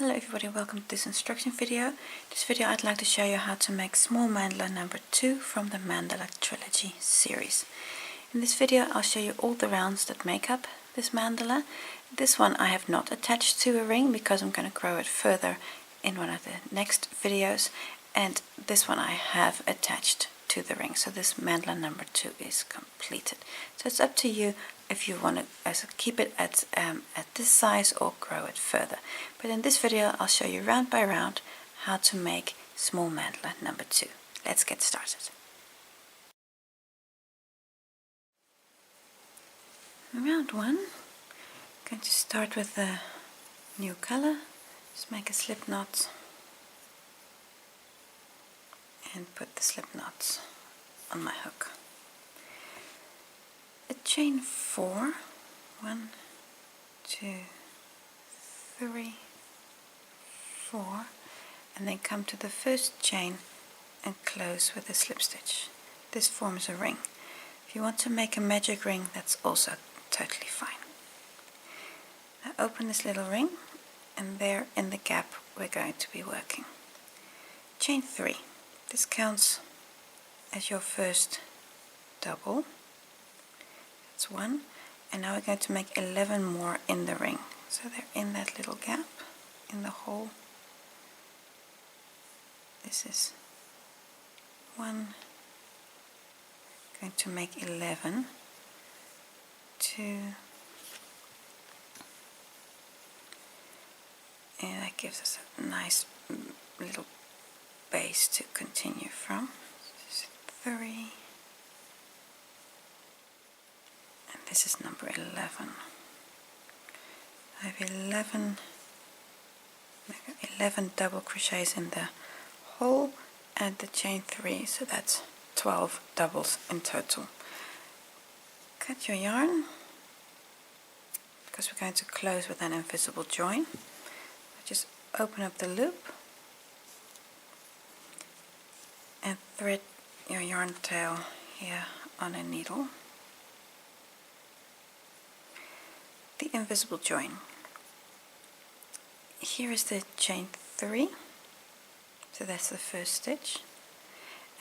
Hello everybody, welcome to this instruction video. This video I'd like to show you how to make small mandala number 2 from the Mandala trilogy series. In this video I'll show you all the rounds that make up this mandala. This one I have not attached to a ring because I'm going to grow it further in one of the next videos, and this one I have attached to the ring. So this mandala number 2 is completed. So it's up to you if you want to keep it at this size or grow it further. But in this video I'll show you round by round how to make small mandala number 2. Let's get started. Round 1, I'm going to start with a new color. Just make a slip knot and put the slip knot on my hook. A chain 4, 1, 2, 3, 4, and then come to the first chain and close with a slip stitch. This forms a ring. If you want to make a magic ring, that's also totally fine. Now open this little ring, and there in the gap we're going to be working. Chain 3. This counts as your first double. That's 1, and now we're going to make 11 more in the ring. So they're in that little gap in the hole. This is 1. Going to make 11, 2, and that gives us a nice little base to continue from. This is 3. This is number 11. I have 11 double crochets in the hole and the chain 3, so that's 12 doubles in total. Cut your yarn because we're going to close with an invisible join. Just open up the loop and thread your yarn tail here on a needle. The invisible join. Here is the chain 3, so that's the first stitch,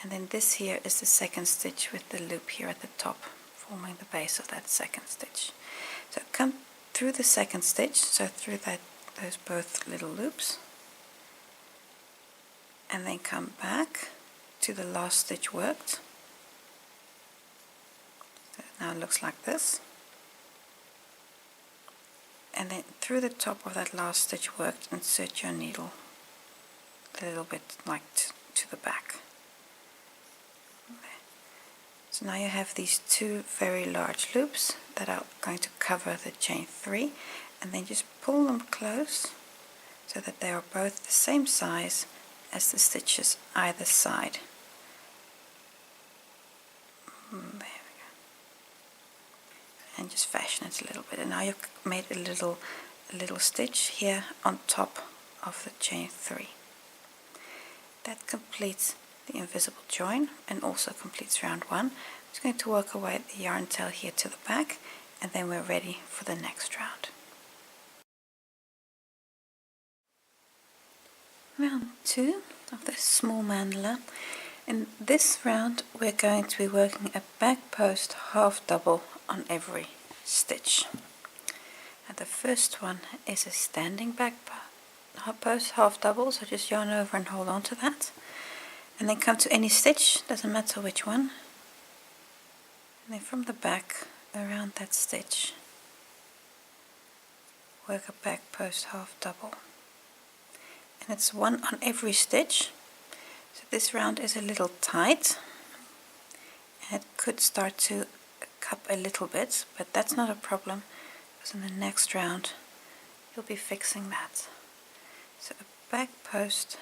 and then this here is the second stitch with the loop here at the top forming the base of that second stitch. So come through the second stitch, so through those both little loops, and then come back to the last stitch worked. So it now looks like this. And then through the top of that last stitch worked, insert your needle a little bit like to the back. So now you have these 2 very large loops that are going to cover the chain 3, and then just pull them close so that they are both the same size as the stitches either side. There we go. And just fashion it a little bit, and now you've made a little stitch here on top of the chain 3. That completes the invisible join and also completes round 1. I'm just going to work away the yarn tail here to the back, and then we're ready for the next round. Round 2 of the small mandala. In this round we're going to be working a back post half double on every stitch. And the first one is a standing back post half double, so just yarn over and hold on to that, and then come to any stitch, doesn't matter which one, and then from the back around that stitch work a back post half double, and it's 1 on every stitch. So this round is a little tight and it could start to cup a little bit, but that's not a problem because in the next round you'll be fixing that. So a back post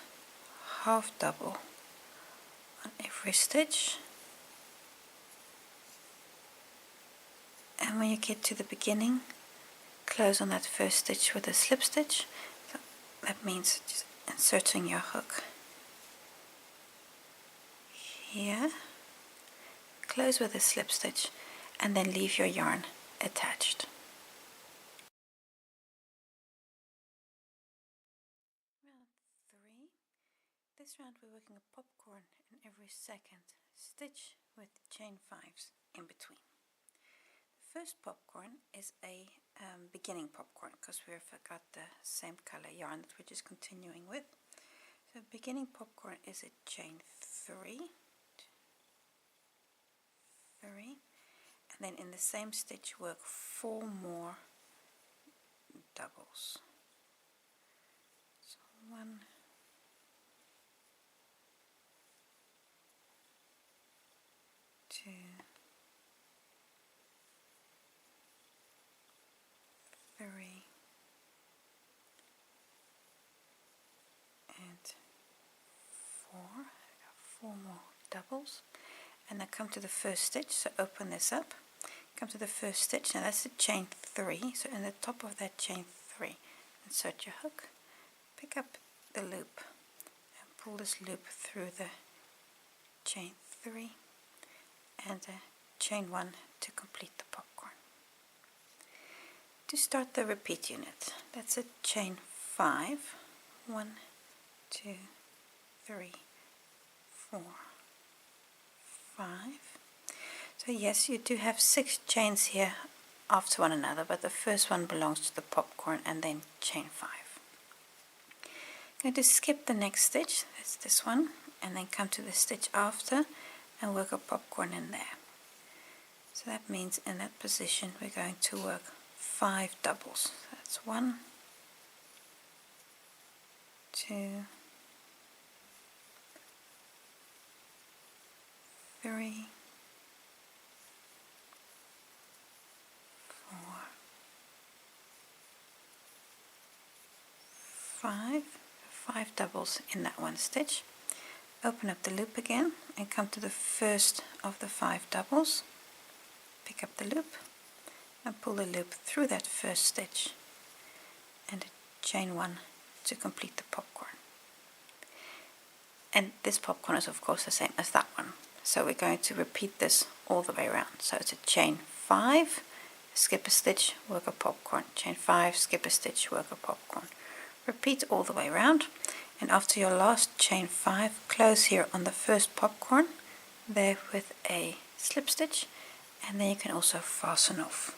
half double on every stitch, and when you get to the beginning, close on that first stitch with a slip stitch. So that means just inserting your hook here, close with a slip stitch, and then leave your yarn attached. This round we're working a popcorn in every second stitch with chain 5s in between. The first popcorn is a beginning popcorn because we forgot the same color yarn that we're just continuing with. So beginning popcorn is a chain 3, and then in the same stitch work 4 more doubles. So 1, 2, 3, and 4. I got 4 more doubles, and then come to the first stitch. So open this up, come to the first stitch. Now that's a chain 3. So in the top of that chain 3, insert your hook, pick up the loop, and pull this loop through the chain 3 and chain 1 to complete the popcorn. To start the repeat unit, that's a chain 5. 1, 2, 3, 4, 5. So yes, you do have 6 chains here after one another, but the first one belongs to the popcorn and then chain 5. I'm going to skip the next stitch, that's this one, and then come to the stitch after and work a popcorn in there. So that means in that position we're going to work 5 doubles. That's 1, 2, 3, 4, 5. 5 doubles in that one stitch. Open up the loop again and come to the first of the 5 doubles. Pick up the loop and pull the loop through that first stitch and chain 1 to complete the popcorn. And this popcorn is of course the same as that one, so we're going to repeat this all the way around. So it's a chain 5, skip a stitch, work a popcorn, chain 5, skip a stitch, work a popcorn. Repeat all the way around, and after your last chain 5, close here on the first popcorn there with a slip stitch, and then you can also fasten off.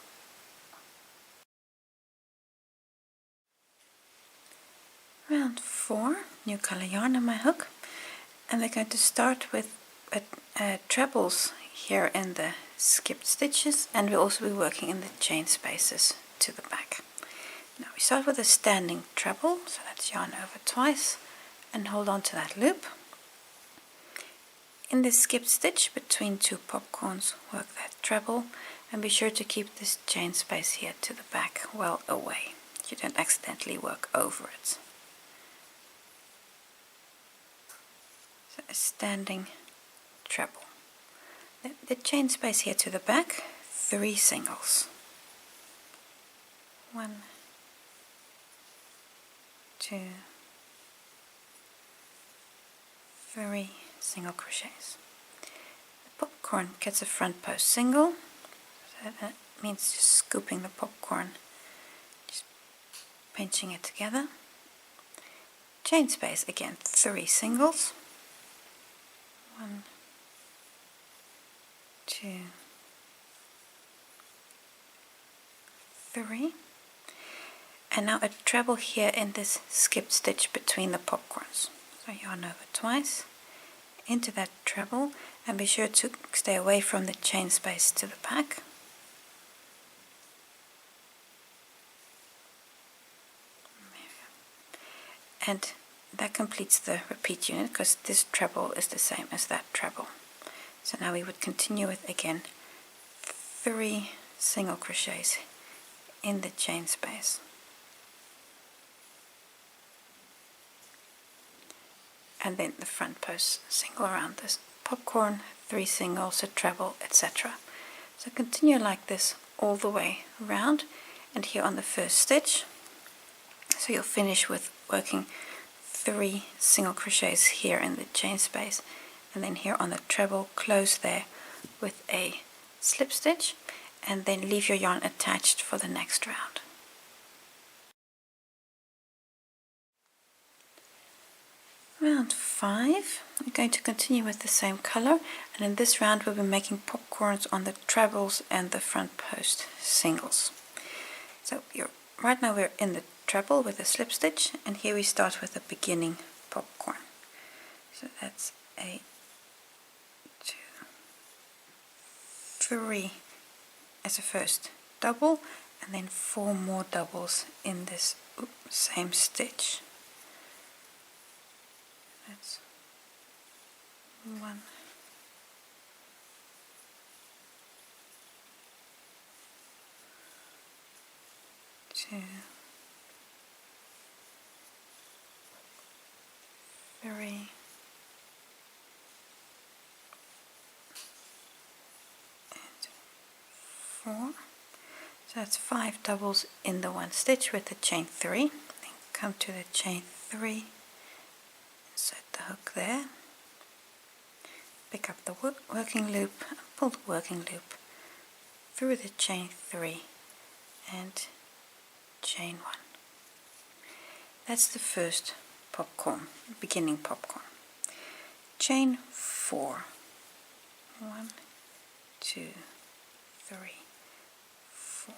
Round 4, new color yarn on my hook, and we're going to start with trebles here in the skipped stitches, and we'll also be working in the chain spaces to the back. Now we start with a standing treble, so that's yarn over twice and hold on to that loop. In the skipped stitch between 2 popcorns, work that treble, and be sure to keep this chain space here to the back well away. You don't accidentally work over it. So a standing treble. The chain space here to the back, 3 singles. 1, 2, 3 single crochets. The popcorn gets a front post single, so that means just scooping the popcorn, just pinching it together. Chain space again, 3 singles. 1, 2, 3. And now a treble here in this skipped stitch between the popcorns. So yarn over twice into that treble, and be sure to stay away from the chain space to the back. And that completes the repeat unit because this treble is the same as that treble. So now we would continue with again 3 single crochets in the chain space. And then the front post single around this popcorn, 3 singles, a treble, etc. So continue like this all the way around, and here on the first stitch, so you'll finish with working 3 single crochets here in the chain space, and then here on the treble, close there with a slip stitch, and then leave your yarn attached for the next round. Round 5. We're going to continue with the same color, and in this round we'll be making popcorns on the trebles and the front post singles. So right now we're in the treble with a slip stitch, and here we start with a beginning popcorn. So that's a 2, 3 as a first double, and then 4 more doubles in this same stitch. That's 1, 2, 3, 4. So that's 5 doubles in the one stitch with the chain 3. Then come to the chain 3, insert the hook there, pick up the working loop, and pull the working loop through the chain 3 and chain 1. That's the first popcorn, beginning popcorn. Chain 4. 1, 2, 3, 4.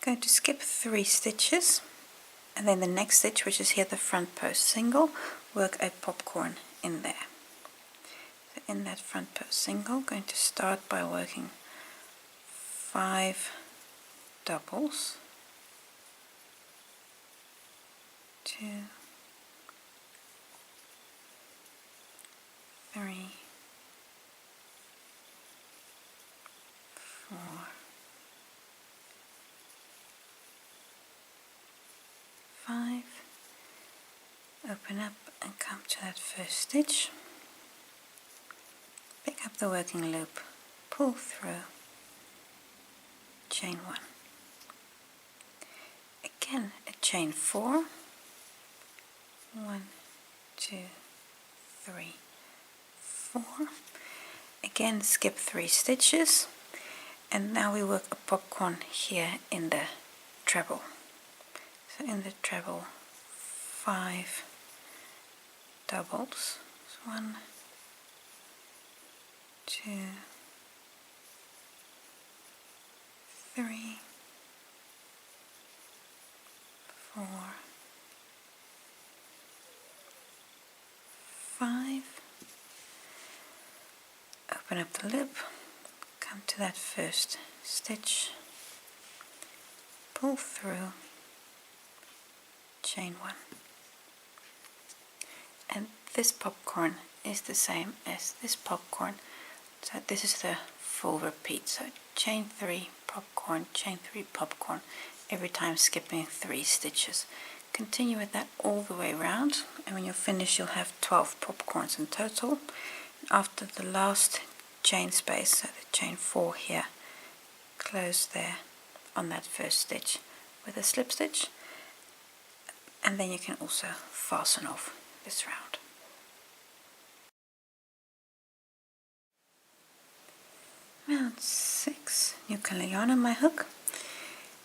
Going to skip 3 stitches, and then the next stitch, which is here the front post single, work a popcorn in there. So in that front post single, going to start by working 5 doubles, 2, 3, 4, 5, open up and come to that first stitch, pick up the working loop, pull through, chain 1. Again a chain 4, 1, 2, 3, 4. Again skip 3 stitches, and now we work a popcorn here in the treble. So in the treble, 5 doubles. So 1, 2, 3, 4, 5. Open up the loop, come to that first stitch, pull through, chain 1. And this popcorn is the same as this popcorn, so this is the full repeat. So chain 3 popcorn, chain 3 popcorn, every time skipping 3 stitches. Continue with that all the way around, and when you're finished you'll have 12 popcorns in total. After the last chain space, so the chain 4 here, close there on that first stitch with a slip stitch, and then you can also fasten off this round. Round 6, new color yarn on my hook.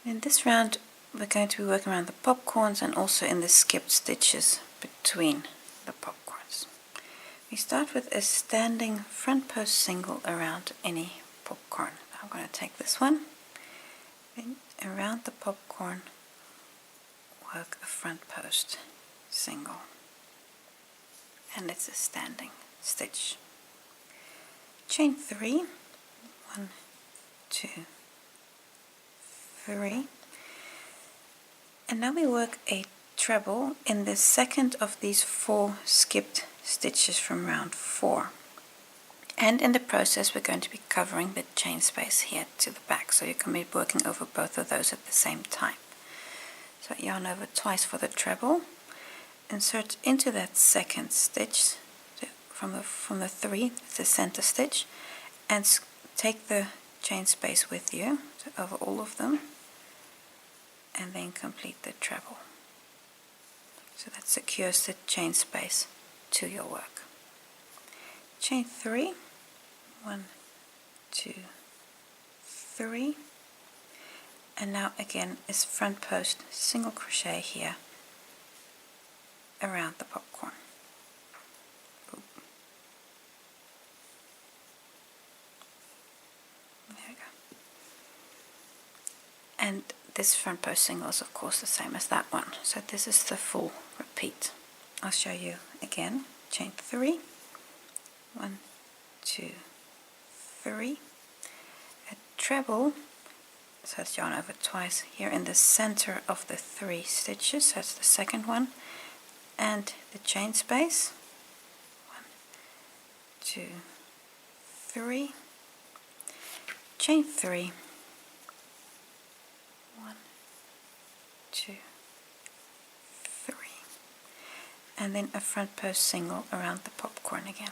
In this round we're going to be working around the popcorns and also in the skipped stitches between the popcorns. We start with a standing front post single around any popcorn. I'm going to take this one, then around the popcorn work a front post single, and it's a standing stitch. Chain 3, 1, 2, 3, and now we work a treble in the second of these 4 skipped stitches from round 4, and in the process we're going to be covering the chain space here to the back, so you can be working over both of those at the same time. So yarn over twice for the treble, insert into that second stitch from the 3, the center stitch, and take the chain space with you, so over all of them, and then complete the treble. So that secures the chain space to your work. Chain 3, 1, 2, 3, and now again is front post single crochet here around the popcorn. And this front post single is of course the same as that one, so this is the full repeat. I'll show you again. Chain 3, 1, 2, 3, a treble, so it's yarn over twice here in the center of the 3 stitches, that's the second one, and the chain space, 1, 2, 3, chain 3, 1, 2, 3, and then a front post single around the popcorn again.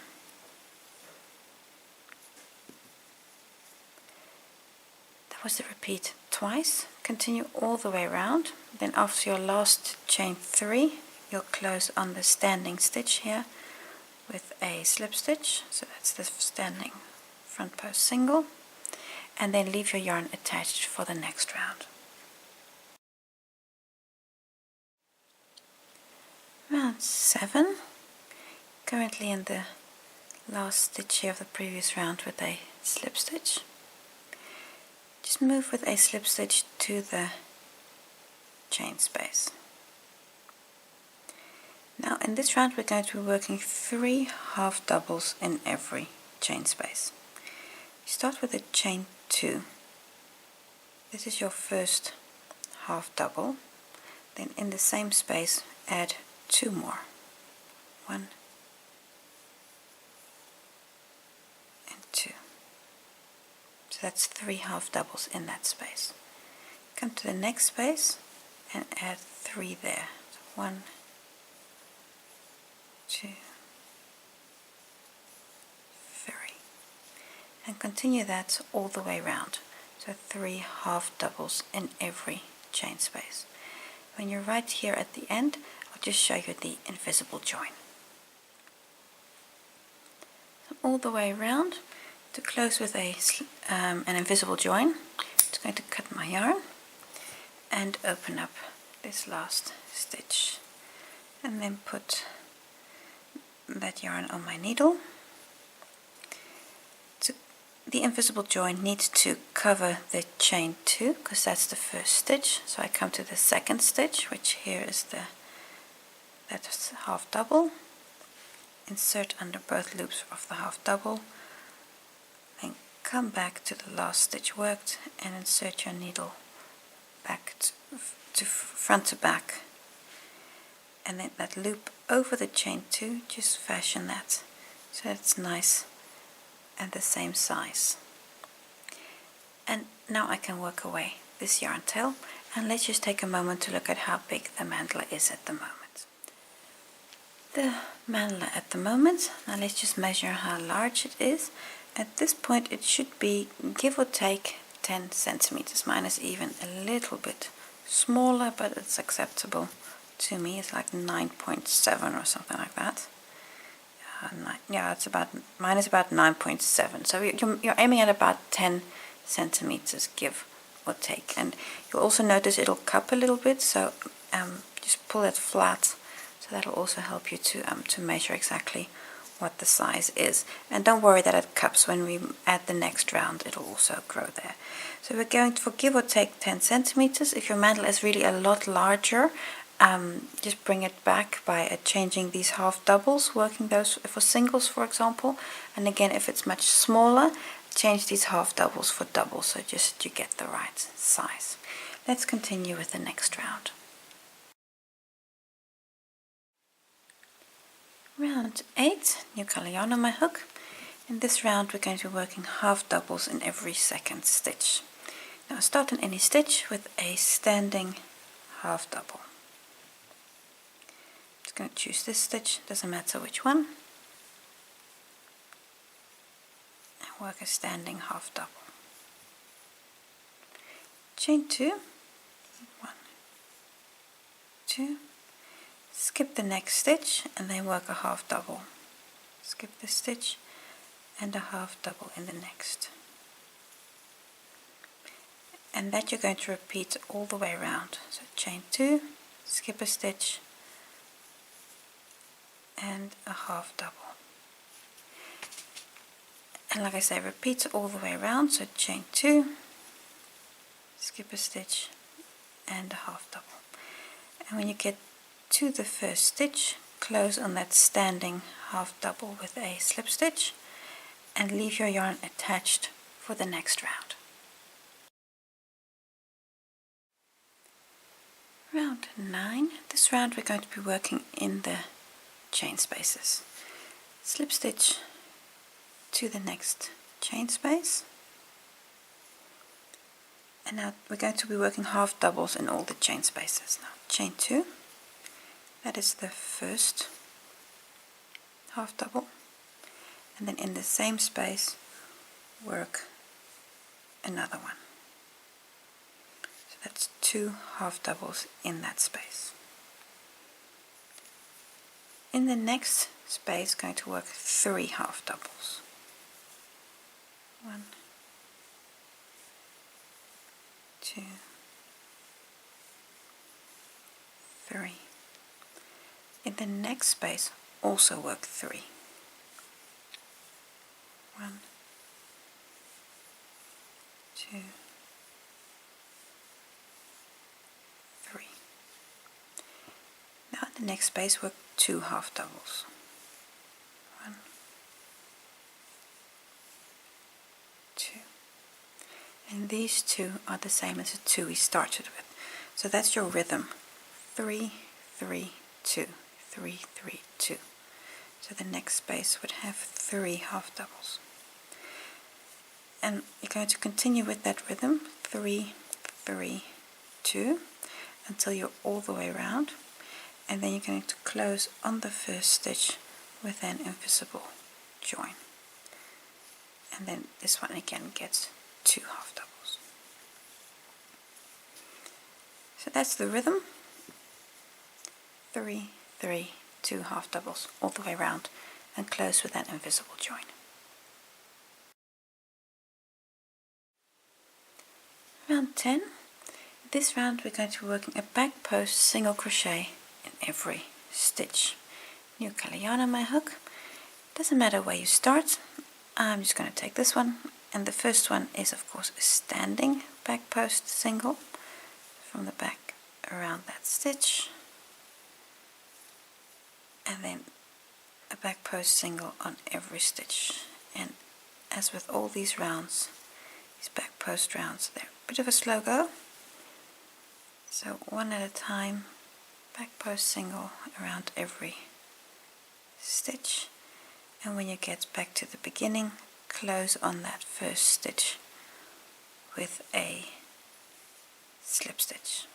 That was the repeat twice. Continue all the way around. Then after your last chain 3, you'll close on the standing stitch here with a slip stitch, so that's the standing front post single, and then leave your yarn attached for the next round. Round 7, currently in the last stitch here of the previous round with a slip stitch. Just move with a slip stitch to the chain space. Now in this round we're going to be working 3 half doubles in every chain space. You start with a chain 2. This is your first half double. Then in the same space add 2 more. 1 and 2. So that's 3 half doubles in that space. Come to the next space and add 3 there. So 1, 2, 3. And continue that all the way around. So 3 half doubles in every chain space. When you're right here at the end, I'll just show you the invisible join. So all the way around, to close with an invisible join, I'm just going to cut my yarn and open up this last stitch, and then put that yarn on my needle. The invisible join needs to cover the chain 2 because that's the first stitch. So I come to the second stitch, which here is that's half double. Insert under both loops of the half double. Then come back to the last stitch worked and insert your needle back to front to back. And then that loop over the chain 2, just fashion that so it's nice and the same size. And now I can work away this yarn tail, and let's just take a moment to look at how big the mandala is at the moment. The mandala at the moment, now let's just measure how large it is. At this point it should be give or take 10 centimeters. Mine is even a little bit smaller, but it's acceptable to me. It's like 9.7 or something like that. Yeah, it's about, mine is about 9.7. So you're aiming at about 10 centimeters, give or take. And you'll also notice it'll cup a little bit, so just pull it flat. So that'll also help you to measure exactly what the size is. And don't worry that it cups. When we add the next round, it'll also grow there. So we're going for give or take 10 centimeters. If your mandala is really a lot larger, just bring it back by changing these half doubles, working those for singles, for example. And again, if it's much smaller, change these half doubles for doubles, so just you get the right size. Let's continue with the next round. Round 8, new color yarn on my hook. In this round we're going to be working half doubles in every second stitch. Now start in any stitch with a standing half double. Just going to choose this stitch, doesn't matter which one, and work a standing half double. Chain 2, 1, 2, skip the next stitch and then work a half double. Skip the stitch and a half double in the next. And that you're going to repeat all the way around. So chain 2, skip a stitch and a half double. And like I say, repeat all the way around. So chain 2, skip a stitch and a half double. And when you get to the first stitch, close on that standing half double with a slip stitch and leave your yarn attached for the next round. Round 9. This round we're going to be working in the chain spaces. Slip stitch to the next chain space, and now we're going to be working half doubles in all the chain spaces. Now chain 2, that is the first half double, and then in the same space work another one. So that's 2 half doubles in that space. In the next space, going to work 3 half doubles. 1, 2, 3. In the next space, also work 3. 1, 2, 3. Now in the next space, work 2 half doubles. 1, 2. And these 2 are the same as the 2 we started with. So that's your rhythm. 3, 3, 2, 3, 3, 2. So the next space would have 3 half doubles. And you're going to continue with that rhythm, 3, 3, 2, until you're all the way around. And then you're going to close on the first stitch with an invisible join. And then this one again gets 2 half doubles. So that's the rhythm. 3, 3, 2 half doubles all the way around and close with an invisible join. Round 10. This round we're going to be working a back post single crochet in every stitch. New color yarn on my hook. Doesn't matter where you start. I'm just going to take this one, and the first one is of course a standing back post single from the back around that stitch, and then a back post single on every stitch. And as with all these rounds, these back post rounds, they're a bit of a slow go, so one at a time, back post single around every stitch. And when you get back to the beginning, close on that first stitch with a slip stitch.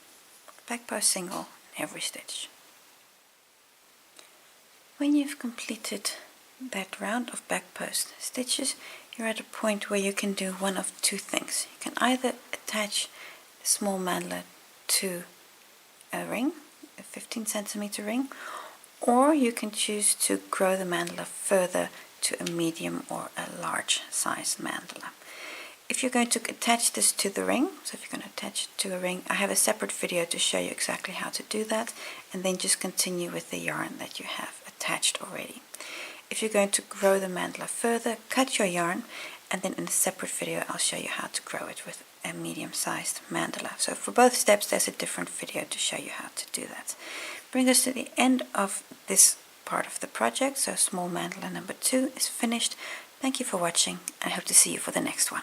Back post single in every stitch. When you've completed that round of back post stitches, you're at a point where you can do one of two things. You can either attach the small mandala to a ring, a 15 centimeter ring, or you can choose to grow the mandala further to a medium or a large size mandala. If you're going to attach this to the ring, so if you're going to attach it to a ring, I have a separate video to show you exactly how to do that, and then just continue with the yarn that you have attached already. If you're going to grow the mandala further, cut your yarn, and then in a separate video I'll show you how to grow it with a medium-sized mandala. So for both steps there's a different video to show you how to do that. Bring us to the end of this part of the project, so small mandala number 2 is finished. Thank you for watching, and I hope to see you for the next one.